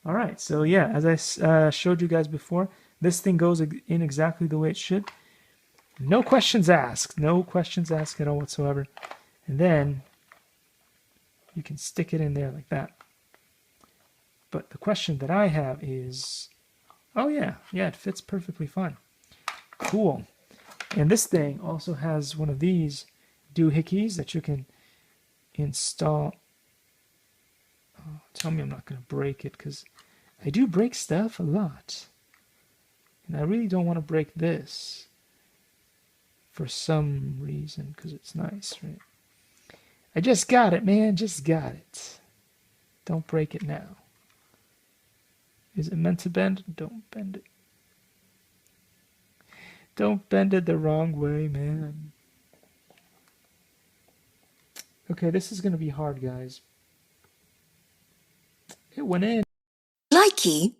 All right, so yeah, as I showed you guys before, this thing goes in exactly the way it should. No questions asked. No questions asked at all whatsoever. And then you can stick it in there like that. But the question that I have is, oh yeah, it fits perfectly fine. Cool. And this thing also has one of these doohickeys that you can install. Oh, tell me I'm not going to break it, because I do break stuff a lot. And I really don't want to break this for some reason, because it's nice, right? I just got it, man. Just got it. Don't break it now. Is it meant to bend? Don't bend it. Don't bend it the wrong way, man. Okay, this is going to be hard, guys. It went in. Likey